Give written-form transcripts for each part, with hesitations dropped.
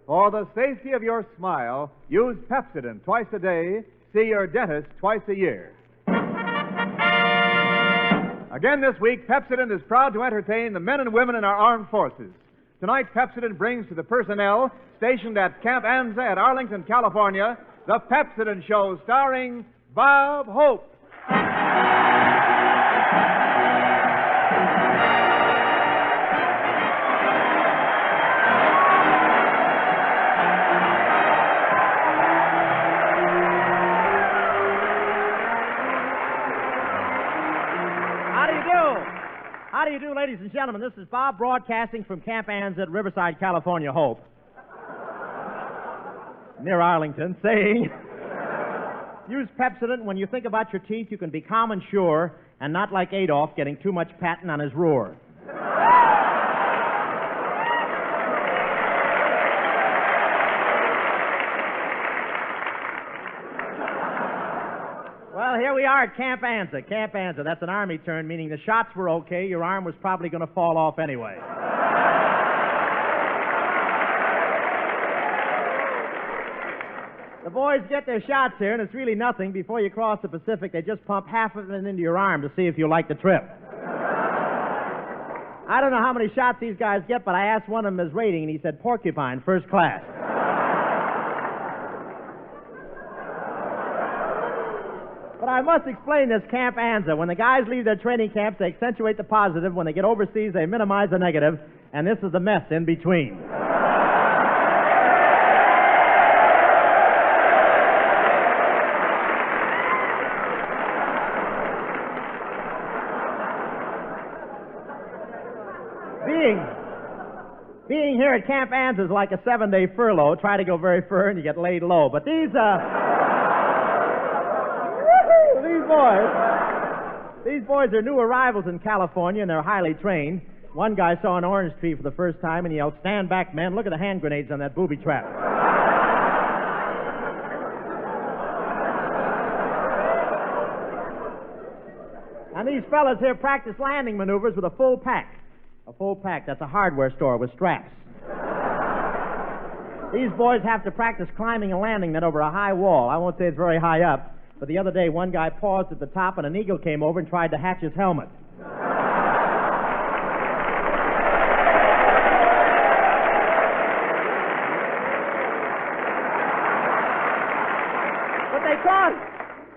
For the safety of your smile, use Pepsodent twice a day. See your dentist twice a year. Again this week, Pepsodent is proud to entertain the men and women in our armed forces. Tonight, Pepsodent brings to the personnel stationed at Camp Anza at Arlington, California, the Pepsodent Show starring Bob Hope. How do you do, ladies and gentlemen? This is Bob broadcasting from Camp Anza at Riverside, California, Hope, near Arlington, saying, use Pepsodent. When you think about your teeth, you can be calm and sure, and not like Adolf getting too much patent on his roar. Well, here we are at Camp Anza. Camp Anza, that's an Army term, meaning the shots were okay, your arm was probably going to fall off anyway. The boys get their shots here, and it's really nothing. Before you cross the Pacific, they just pump half of it into your arm to see if you like the trip. I don't know how many shots these guys get, but I asked one of them his rating, and he said, porcupine, first class. But I must explain this Camp Anza. When the guys leave their training camps, they accentuate the positive. When they get overseas, they minimize the negative. And this is the mess in between. Being here at Camp Anza is like a 7-day furlough. Try to go very far and you get laid low. But these boys are new arrivals in California, and they're highly trained. One guy saw an orange tree for the first time, and he yelled, "Stand back, men. Look at the hand grenades on that booby trap." And these fellas here practice landing maneuvers with a full pack. A full pack, that's a hardware store with straps. These boys have to practice climbing a landing net over a high wall. I won't say it's very high up. But the other day, one guy paused at the top, and an eagle came over and tried to hatch his helmet.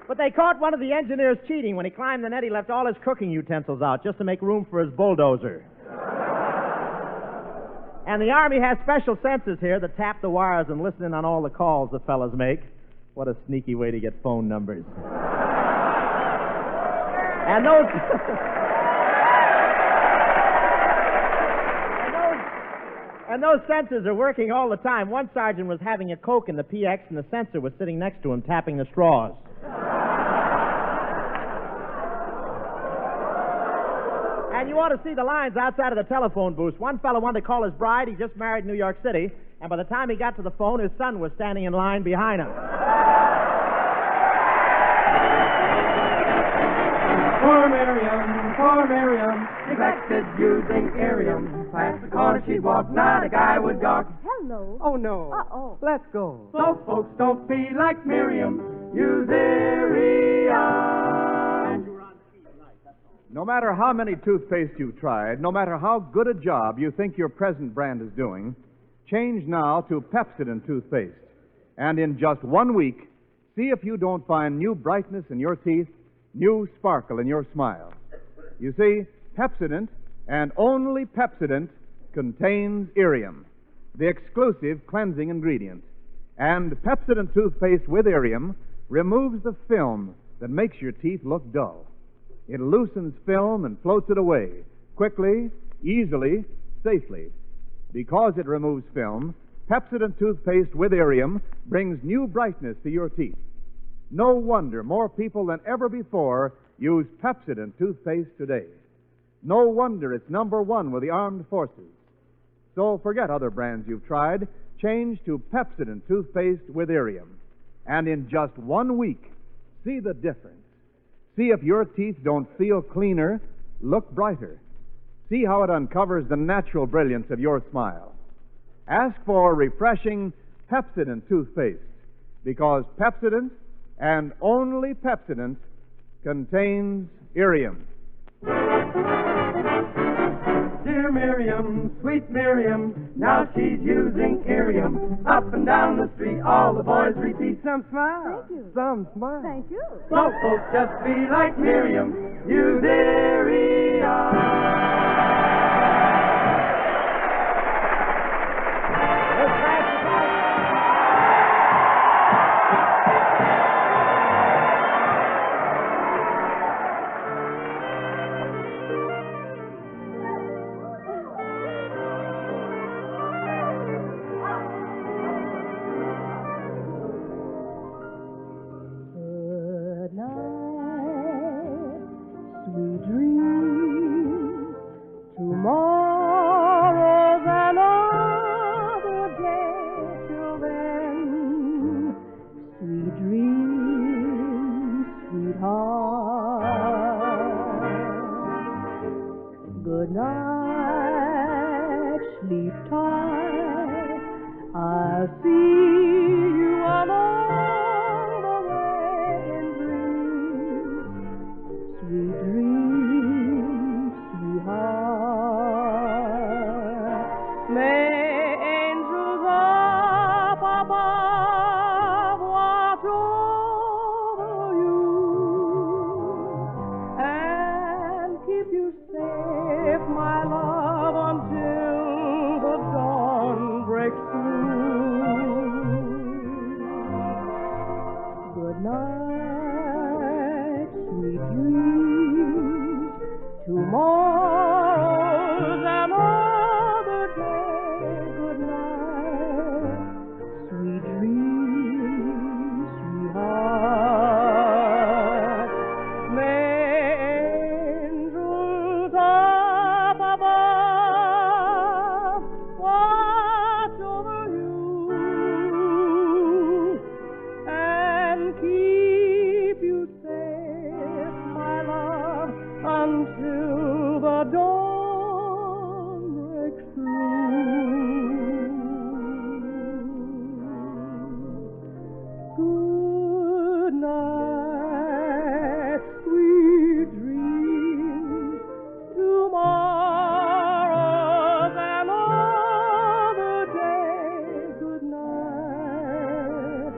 But they caught one of the engineers cheating. When he climbed the net, he left all his cooking utensils out just to make room for his bulldozer. And the Army has special sensors here that tap the wires and listen in on all the calls the fellas make. What a sneaky way to get phone numbers. And those sensors are working all the time. One sergeant was having a Coke in the PX, and the sensor was sitting next to him tapping the straws. And you ought to see the lines outside of the telephone booth. One fellow wanted to call his bride. He just married in New York City. And by the time he got to the phone, his son was standing in line behind him. Poor Miriam, neglected using Arium. Past the corner she'd walk, not a guy would gawk. Hello. Oh, no. Uh-oh. Let's go. So folks don't be like Miriam. Use Arium. No matter how many toothpaste you've tried, no matter how good a job you think your present brand is doing, change now to Pepsodent toothpaste. And in just 1 week, see if you don't find new brightness in your teeth, new sparkle in your smile. You see, Pepsodent, and only Pepsodent, contains Arium, the exclusive cleansing ingredient. And Pepsodent toothpaste with Arium removes the film that makes your teeth look dull. It loosens film and floats it away, quickly, easily, safely. Because it removes film, Pepsodent toothpaste with Arium brings new brightness to your teeth. No wonder more people than ever before use Pepsodent toothpaste today. No wonder it's #1 with the armed forces. So forget other brands you've tried. Change to Pepsodent toothpaste with Arium. And in just 1 week, see the difference. See if your teeth don't feel cleaner, look brighter. See how it uncovers the natural brilliance of your smile. Ask for refreshing Pepsodent toothpaste, because Pepsodent, and only Pepsodent, contains irium. Dear Miriam, sweet Miriam, now she's using irium. Up and down the street, all the boys repeat, some smile. Thank you. Some smile. Thank you. So folks just be like Miriam, use irium. Good night, sweet dreams. Tomorrow's another day. Till then, sweet dreams, sweetheart. Good night, sleep tight. I'll see you along the way in dreams. Sweet dreams, sweetheart. May angels up above watch over you and keep you safe, my love, until the dawn breaks through. Good night, sweet dreams. Tomorrow's another day. Good night, sweet dreams, sweetheart. May angels up above watch over you and keep you safe, my love, until the dawn breaks through. Good night, sweet dreams. Tomorrow's another day. Good night,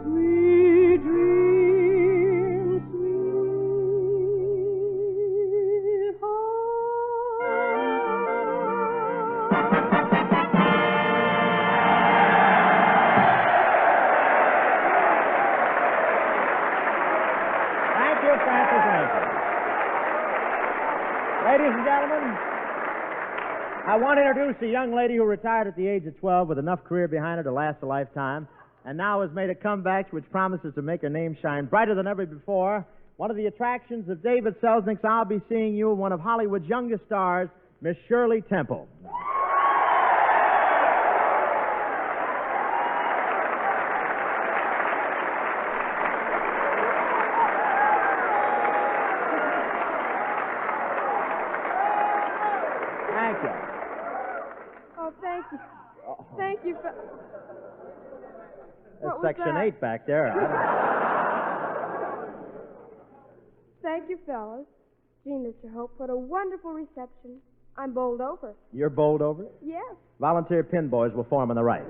sweet dreams, Thank you, Francis Langford. Ladies and gentlemen, I want to introduce a young lady who retired at the age of 12 with enough career behind her to last a lifetime, and now has made a comeback which promises to make her name shine brighter than ever before. One of the attractions of David Selznick's I'll Be Seeing You, one of Hollywood's youngest stars, Miss Shirley Temple. Thank you. Oh, thank you. Thank you for... That's What was Section that? 8 back there. Thank you, fellas. Gee, Mr. Hope, what a wonderful reception. I'm bowled over. You're bowled over? Yes. Volunteer pin boys will form on the right.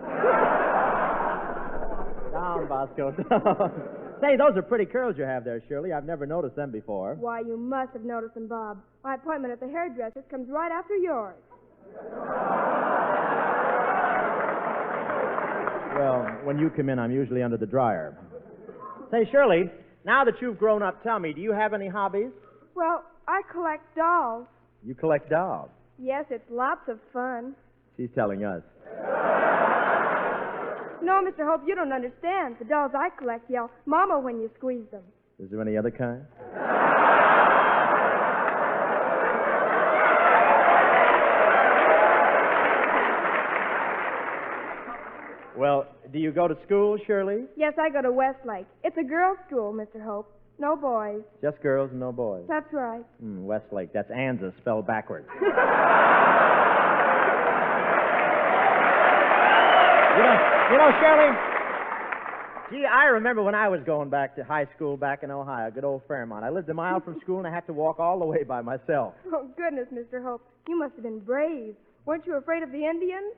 Down, Bosco, down. Say, those are pretty curls you have there, Shirley. I've never noticed them before. Why, you must have noticed them, Bob. My appointment at the hairdresser's comes right after yours. Well, when you come in, I'm usually under the dryer. Say, Shirley, now that you've grown up, tell me, do you have any hobbies? Well, I collect dolls. You collect dolls. Yes, it's lots of fun. She's telling us. No, Mr. Hope, you don't understand. The dolls I collect yell, Mama, when you squeeze them. Is there any other kind? Well, do you go to school, Shirley? Yes, I go to Westlake. It's a girls' school, Mr. Hope. No boys. Just girls and no boys. That's right. Westlake. That's Anza spelled backwards. You know, Shirley, gee, I remember when I was going back to high school back in Ohio, good old Fairmont. I lived a mile from school, and I had to walk all the way by myself. Oh, goodness, Mr. Hope. You must have been brave. Weren't you afraid of the Indians?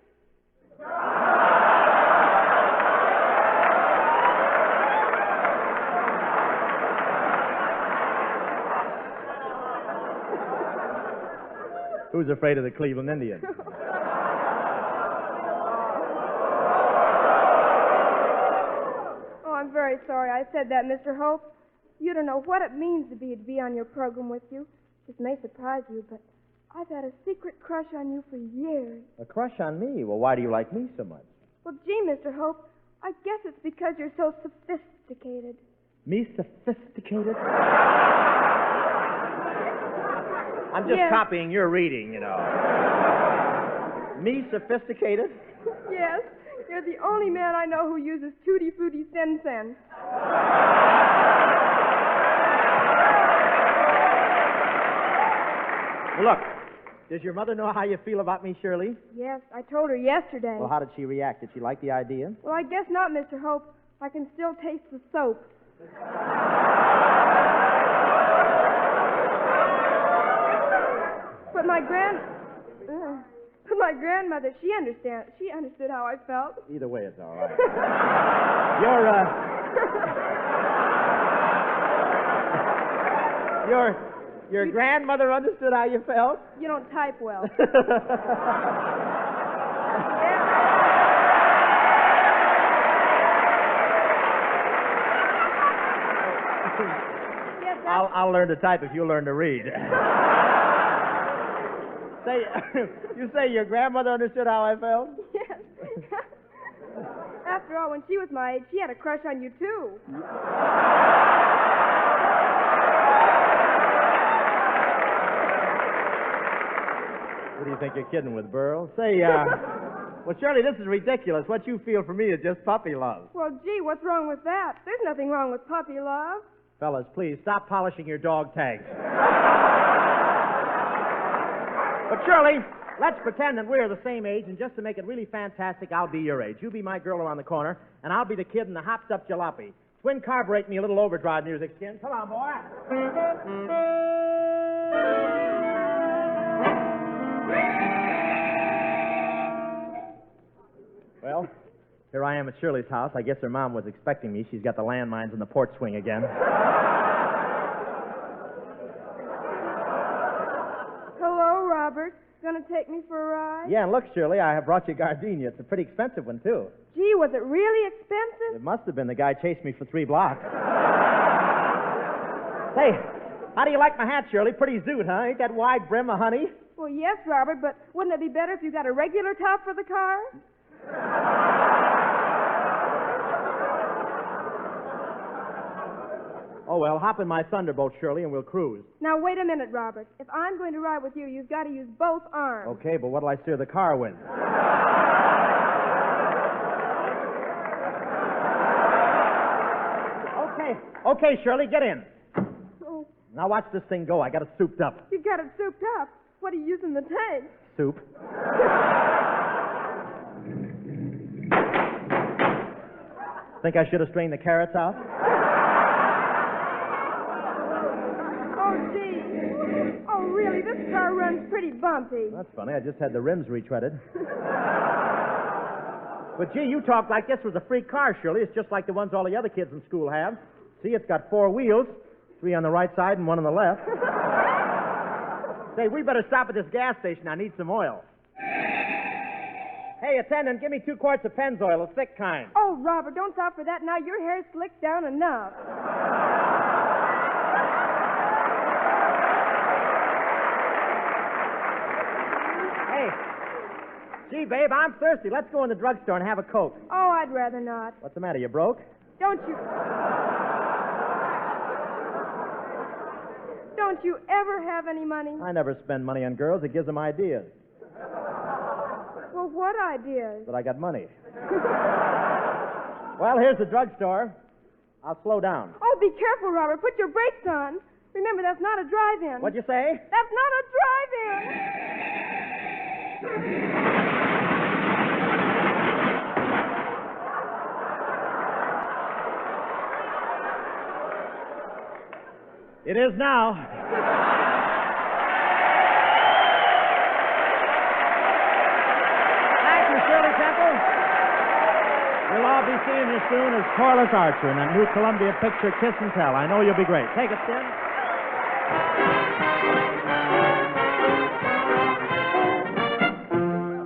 Who's afraid of the Cleveland Indians? Oh, I'm very sorry I said that, Mr. Hope. You don't know what it means to be on your program with you. This may surprise you, but I've had a secret crush on you for years. A crush on me? Well, why do you like me so much? Well, gee, Mr. Hope, I guess it's because you're so sophisticated. Me sophisticated? I'm just Yes. copying your reading, you know. Me sophisticated? Yes, you're the only man I know who uses Tutti Frutti Sen. Look, does your mother know how you feel about me, Shirley? Yes, I told her yesterday. Well, how did she react? Did she like the idea? Well, I guess not, Mr. Hope. I can still taste the soap. But my grandmother, she understood how I felt. Either way, it's all right. Your grandmother understood how you felt? You don't type well. Yes, I'll learn to type if you learn to read. You say your grandmother understood how I felt? Yes. After all, when she was my age, she had a crush on you, too. What do you think you're kidding with, Burl? Say, well, Shirley, this is ridiculous. What you feel for me is just puppy love. Well, gee, what's wrong with that? There's nothing wrong with puppy love. Fellas, please, stop polishing your dog tags. But, Shirley, let's pretend that we're the same age, and just to make it really fantastic, I'll be your age. You be my girl around the corner, and I'll be the kid in the hopped-up jalopy. Twin carbureting me a little overdrive music, Skin. Come on, boy. Well, here I am at Shirley's house. I guess her mom was expecting me. She's got the landmines in the porch swing again. Hello, Robert. Gonna take me for a ride? Yeah, and look, Shirley, I have brought you gardenia. It's a pretty expensive one, too. Gee, was it really expensive? It must have been. The guy chased me for 3 blocks. Hey, how do you like my hat, Shirley? Pretty zoot, huh? Ain't that wide brim a honey? Well, yes, Robert, but wouldn't it be better if you got a regular top for the car? Oh, well, hop in my Thunderbolt, Shirley, and we'll cruise. Now, wait a minute, Robert. If I'm going to ride with you, you've got to use both arms. Okay, but what'll I steer the car with? Okay, Shirley, get in. Oh, Now watch this thing go. I got it souped up. you've got it souped up. What are you using the tank? Soup. Think I should have strained the carrots out? Oh, gee. Oh, really, this car runs pretty bumpy. That's funny. I just had the rims retreaded. But, gee, you talk like this was a free car, Shirley. It's just like the ones all the other kids in school have. See, it's got 4 wheels, 3 on the right side and 1 on the left. Say, we better stop at this gas station. I need some oil. Hey, attendant, give me 2 quarts of Pennzoil, a thick kind. Oh, Robert, don't stop for that now. Your hair's slicked down enough. Hey, gee, babe, I'm thirsty. Let's go in the drugstore and have a Coke. Oh, I'd rather not. What's the matter? You broke? Don't you ever have any money? I never spend money on girls. It gives them ideas. Well, what ideas? But I got money. Well, here's the drugstore. I'll slow down. Oh, be careful, Robert. Put your brakes on. Remember, that's not a drive-in. What'd you say? That's not a drive-in. It is now. Thank you, Shirley Temple. We'll all be seeing you soon as Corliss Archer in that new Columbia picture, Kiss and Tell. I know you'll be great. Take it, Skin.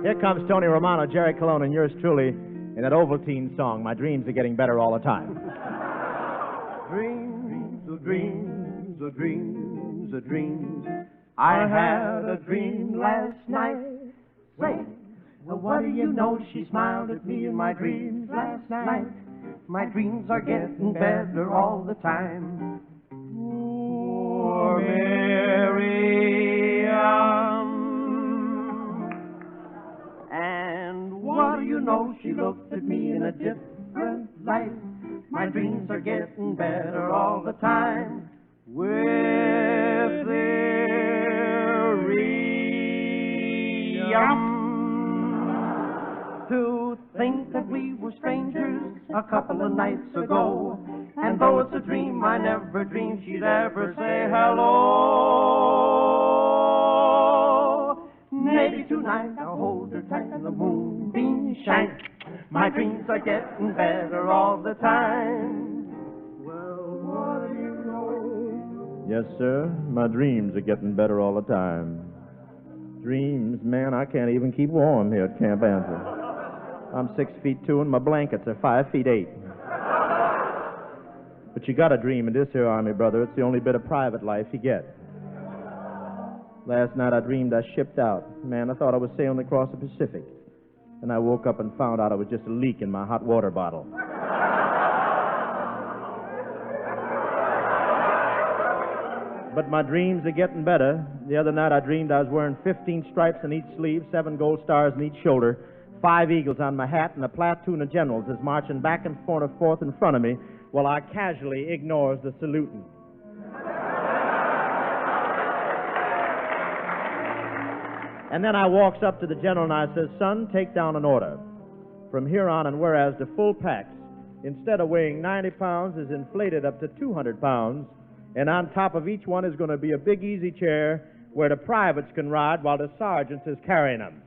Here comes Tony Romano, Jerry Colonna, and yours truly in that Ovaltine song, My Dreams Are Getting Better All the Time. Dreams, oh dreams, oh dreams, oh dreams. I had a dream last night. Say, well, what do you know? She smiled at me in my dreams last night. My dreams are getting better all the time. Poor Miriam. And what do you know? She looked at me in a different light. My dreams are getting better all the time. With Miriam. To think that we were strangers a couple of nights ago. And though it's a dream, I never dreamed she'd ever say hello. Maybe tonight I'll hold her tight and the moonbeams shine. My dreams are getting better all the time. Well, what do you know? Yes, sir. My dreams are getting better all the time. Dreams, man, I can't even keep warm here at Camp Answer. I'm 6'2" and my blankets are 5'8". But you gotta dream in this here Army, brother. It's the only bit of private life you get. Last night I dreamed I shipped out. Man, I thought I was sailing across the Pacific. And I woke up and found out it was just a leak in my hot water bottle. But my dreams are getting better. The other night I dreamed I was wearing 15 stripes on each sleeve, 7 gold stars on each shoulder, 5 eagles on my hat, and a platoon of generals is marching back and forth in front of me while I casually ignores the saluting. And then I walks up to the general and I says, son, take down an order. From here on and whereas the full packs, instead of weighing 90 pounds, is inflated up to 200 pounds, and on top of each one is going to be a big easy chair where the privates can ride while the sergeants is carrying them.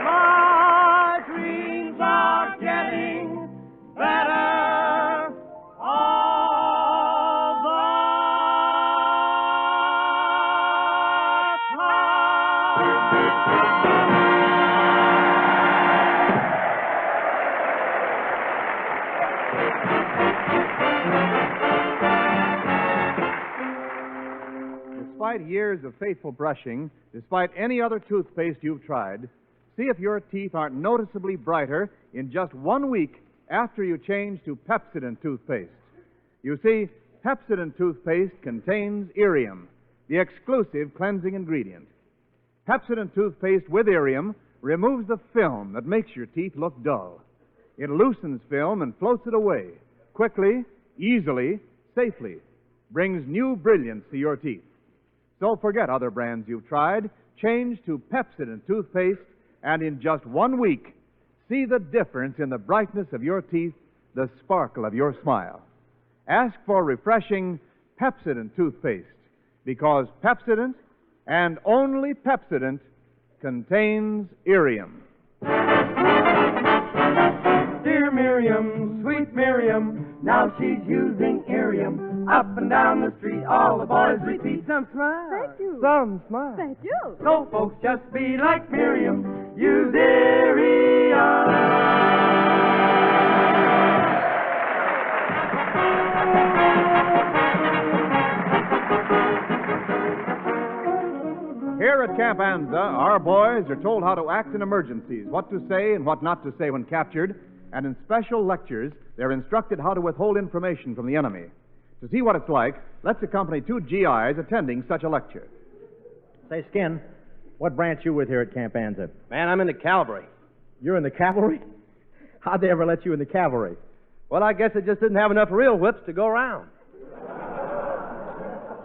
My dreams are getting better all the Despite years of faithful brushing, despite any other toothpaste you've tried, see if your teeth aren't noticeably brighter in just 1 week after you change to Pepsodent toothpaste. You see, Pepsodent toothpaste contains irium, the exclusive cleansing ingredient. Pepsodent toothpaste with irium removes the film that makes your teeth look dull. It loosens film and floats it away, quickly, easily, safely, brings new brilliance to your teeth. So forget other brands you've tried, change to Pepsodent toothpaste, and in just 1 week, see the difference in the brightness of your teeth, the sparkle of your smile. Ask for refreshing Pepsodent toothpaste, because Pepsodent, and only Pepsodent, contains irium. Dear Miriam, sweet Miriam, now she's using irium. Up and down the street, all the boys repeat, some smile. Thank you. Some smile. Thank you. So folks, just be like Miriam, use irium. Here at Camp Anza, our boys are told how to act in emergencies, what to say and what not to say when captured, and in special lectures, they're instructed how to withhold information from the enemy. To see what it's like, let's accompany 2 GIs attending such a lecture. Say, Skin, what branch you with here at Camp Anza? Man, I'm in the cavalry. You're in the cavalry? How'd they ever let you in the cavalry? Well, I guess they just didn't have enough real whips to go around.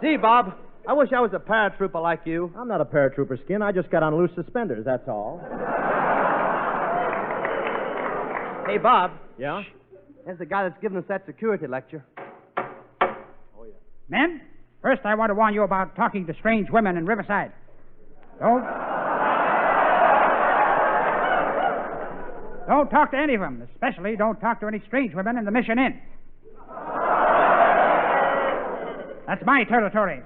Gee, Bob, I wish I was a paratrooper like you. I'm not a paratrooper, Skin. I just got on loose suspenders, that's all. Hey, Bob. Yeah? There's the guy that's giving us that security lecture. Men, first I want to warn you about talking to strange women in Riverside. Don't talk to any of them. Especially don't talk to any strange women in the Mission Inn. That's my territory.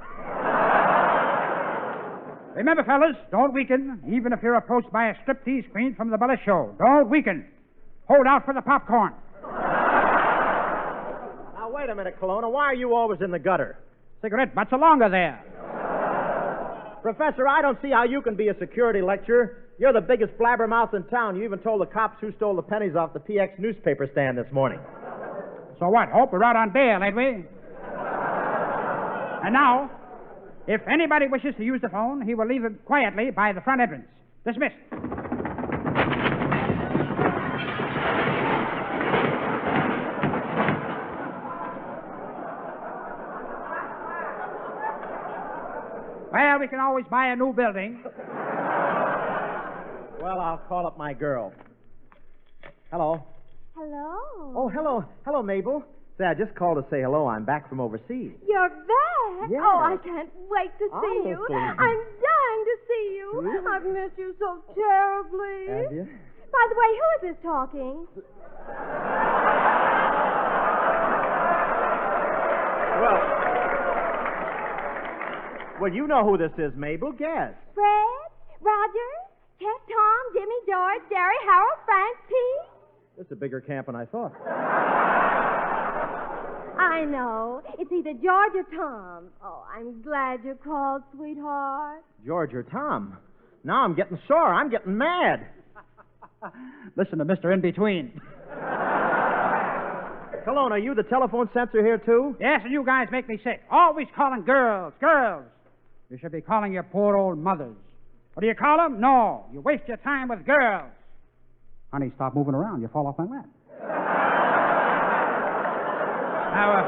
Remember, fellas, don't weaken, even if you're approached by a striptease queen from the burlesque show. Don't weaken. Hold out for the popcorn. Now, wait a minute, Colonna. Why are you always in the gutter? Cigarette butts are longer there. Professor, I don't see how you can be a security lecturer. You're the biggest blabbermouth in town. You even told the cops who stole the pennies off the PX newspaper stand this morning. So what, Hope? We're out on bail, ain't we? And now, if anybody wishes to use the phone, he will leave it quietly by the front entrance. Dismissed. Well, we can always buy a new building. Well, I'll call up my girl. Hello. Hello. Oh, hello. Hello, Mabel. Say, I just called to say hello. I'm back from overseas. You're back? Yes. Oh, I can't wait to see Oh, you. please. I'm dying to see you. Really? I've missed you so terribly. Have you? By the way, who is this talking? Well, you know who this is, Mabel. Guess. Fred? Roger? Ted, Tom, Jimmy, George, Jerry, Harold, Frank, Pete? It's a bigger camp than I thought. I know. It's either George or Tom. Oh, I'm glad you called, sweetheart. George or Tom. Now I'm getting sore. I'm getting mad. Listen to Mr. In-Between. Colonna, are you the telephone censor here, too? Yes, and you guys make me sick. Always calling girls, girls. You should be calling your poor old mothers. What do you call them? No, you waste your time with girls. Honey, stop moving around. You fall off my lap. Now,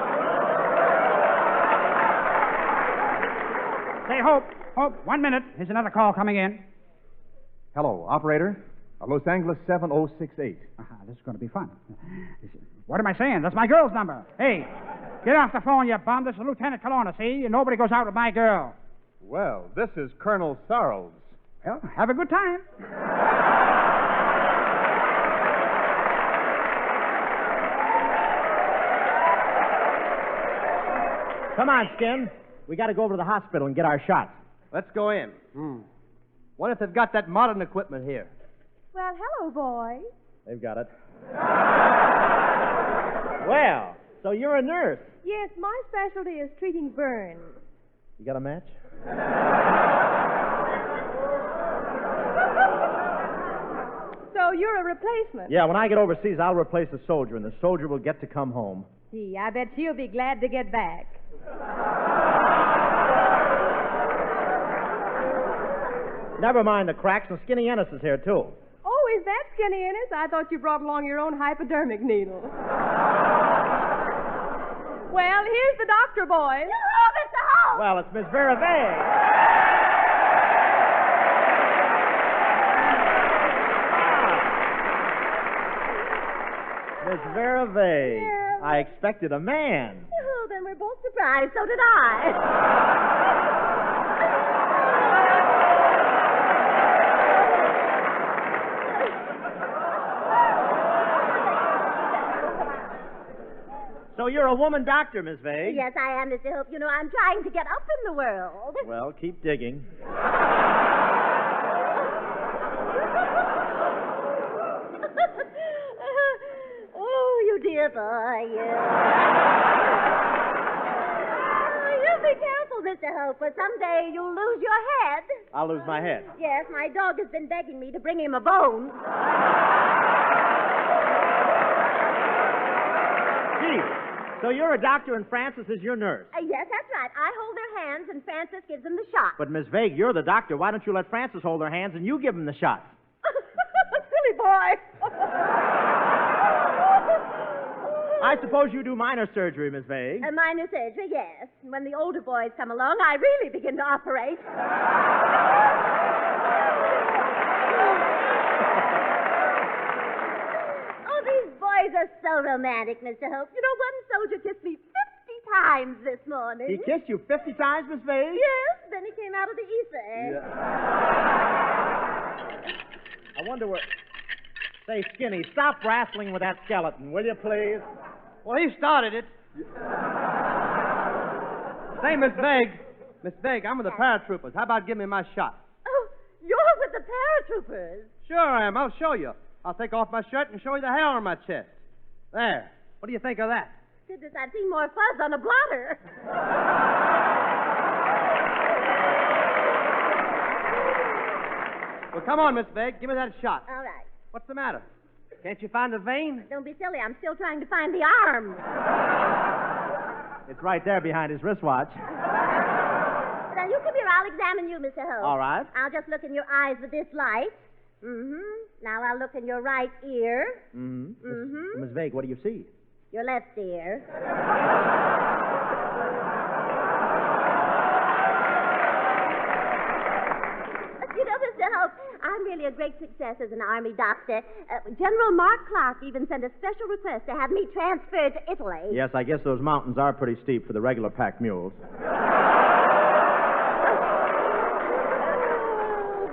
say, Hope, 1 minute. Here's another call coming in. Hello, operator. Los Angeles 7068. This is going to be fun. What am I saying? That's my girl's number. Hey, get off the phone, you bum. This is Lieutenant Colonna, see? And nobody goes out with my girl. Well, this is Colonel Sorrells. Well, have a good time. Come on, Skin. We got to go over to the hospital and get our shots. Let's go in. What if they've got that modern equipment here? Well, hello, boys. They've got it. Well, so you're a nurse. Yes, my specialty is treating burns. You got a match? So you're a replacement? Yeah, when I get overseas, I'll replace a soldier, and the soldier will get to come home. Gee, I bet she'll be glad to get back. Never mind the cracks, and Skinny Ennis is here, too. Oh, is that Skinny Ennis? I thought you brought along your own hypodermic needle. Well, here's the doctor, boys. Hello, Mr. Hope. Well, it's Miss Vera Vey. Miss Vera Vey. Yeah. I expected a man. Oh, then we're both surprised. So did I. So you're a woman doctor, Miss Vey? Yes, I am, Mr. Hope. You know, I'm trying to get up in the world. Well, keep digging. Oh, you dear boy, you. Oh, you be careful, Mr. Hope, for someday you'll lose your head. I'll lose my head. Yes, my dog has been begging me to bring him a bone. Gee, so you're a doctor and Frances is your nurse. Yes, that's right. I hold their hands and Francis gives them the shot. But, Miss Vey, you're the doctor. Why don't you let Frances hold her hands and you give them the shot? Silly boy. I suppose you do minor surgery, Miss Vey. Minor surgery, yes. When the older boys come along, I really begin to operate. Oh, these boys are so romantic, Mr. Hope. You know, one soldier kissed me 50 times this morning. He kissed you 50 times, Miss Vase? Yes, then he came out of the ether. I wonder where... Say, Skinny, stop wrestling with that skeleton, will you, please? Well, he started it. Say, Miss Vague. Miss Vague, I'm with the paratroopers. How about giving me my shot? Oh, you're with the paratroopers. Sure I am. I'll show you. I'll take off my shirt and show you the hair on my chest. There. What do you think of that? Goodness, I've seen more fuzz on a blotter. Well, come on, Miss Vague. Give me that shot. All right. What's the matter? Can't you find the vein? Don't be silly. I'm still trying to find the arm. It's right there behind his wristwatch. Now, you come here. I'll examine you, Mr. Hope. All right. I'll just look in your eyes with this light. Now I'll look in your right ear. Miss Vague, what do you see? Your left ear. You know, Mr. Hope, I'm really a great success as an army doctor. General Mark Clark even sent a special request to have me transferred to Italy. Yes, I guess those mountains are pretty steep for the regular pack mules. Oh,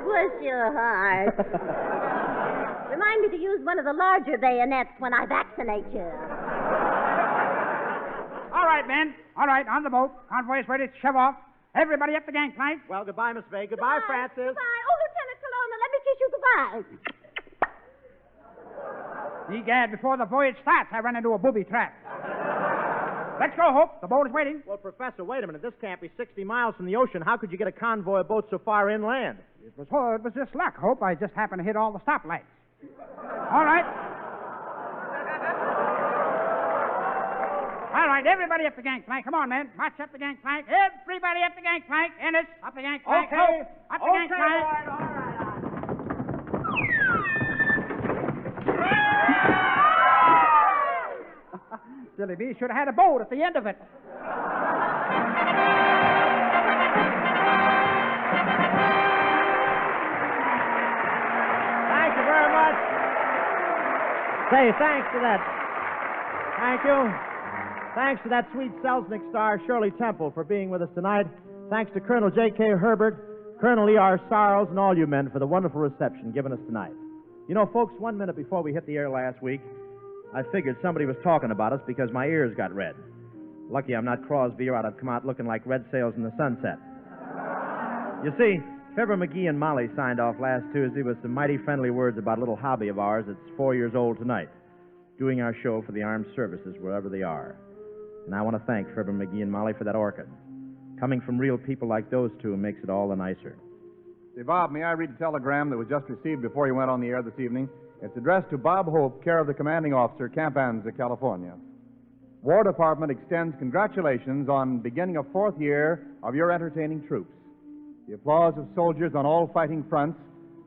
bless your heart. Remind me to use one of the larger bayonets when I vaccinate you. All right, men. All right, on the boat. Convoy is ready to shove off. Everybody up the gangplank. Well, goodbye, Miss Vague. Goodbye, Francis. Goodbye. Oh, Lieutenant Colonna, let me kiss you goodbye. Egad, before the voyage starts, I run into a booby trap. Let's go, Hope. The boat is waiting. Well, Professor, wait a minute. This can't be 60 miles from the ocean. How could you get a convoy of boats so far inland? It was just luck, Hope. I just happened to hit all the stoplights. All right. All right, everybody up the gangplank. Come on, men. March up the gangplank. Everybody up the gangplank. Ennis, up the gangplank. Okay. Hope, up the gangplank. All right. Silly bee should have had a boat at the end of it. Thank you very much. Say, thanks to that. Thank you. Thanks to that sweet Selznick star, Shirley Temple, for being with us tonight. Thanks to Colonel J.K. Herbert, Colonel E.R. Sarles, and all you men for the wonderful reception given us tonight. You know, folks, 1 minute before we hit the air last week, I figured somebody was talking about us because my ears got red. Lucky I'm not Crosby, or I'd have come out looking like red sails in the sunset. You see, Fibber McGee and Molly signed off last Tuesday with some mighty friendly words about a little hobby of ours that's 4 years old tonight, doing our show for the armed services wherever they are. And I want to thank Fibber McGee and Molly for that orchid. Coming from real people like those two makes it all the nicer. Say, Bob, may I read a telegram that was just received before you went on the air this evening? It's addressed to Bob Hope, care of the commanding officer, Camp Anza, California. War Department extends congratulations on beginning a 4th year of your entertaining troops. The applause of soldiers on all fighting fronts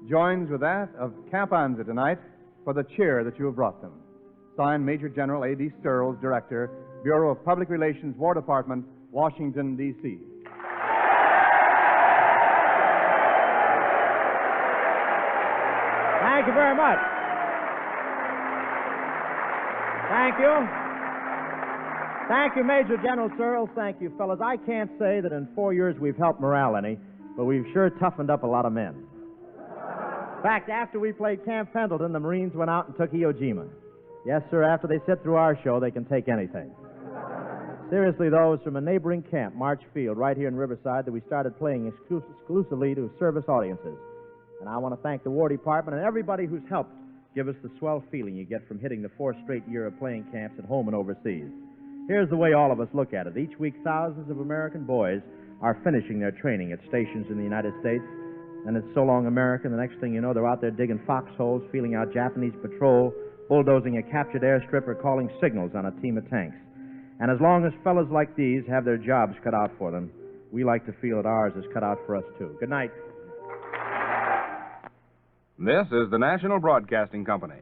joins with that of Camp Anza tonight for the cheer that you have brought them. Signed, Major General A.D. Searles, Director, Bureau of Public Relations, War Department, Washington, D.C. Thank you very much. Thank you. Thank you, Major General Searles. Thank you, fellas. I can't say that in 4 years we've helped morale any, but we've sure toughened up a lot of men. In fact, after we played Camp Pendleton, the Marines went out and took Iwo Jima. Yes, sir, after they sit through our show, they can take anything. Seriously, though, it was from a neighboring camp, March Field, right here in Riverside, that we started playing exclusively to service audiences. And I want to thank the War Department and everybody who's helped give us the swell feeling you get from hitting the 4th straight year of playing camps at home and overseas. Here's the way all of us look at it. Each week, thousands of American boys are finishing their training at stations in the United States. And it's so long American, the next thing you know, they're out there digging foxholes, feeling out Japanese patrol, bulldozing a captured airstrip, or calling signals on a team of tanks. And as long as fellas like these have their jobs cut out for them, we like to feel that ours is cut out for us, too. Good night. This is the National Broadcasting Company.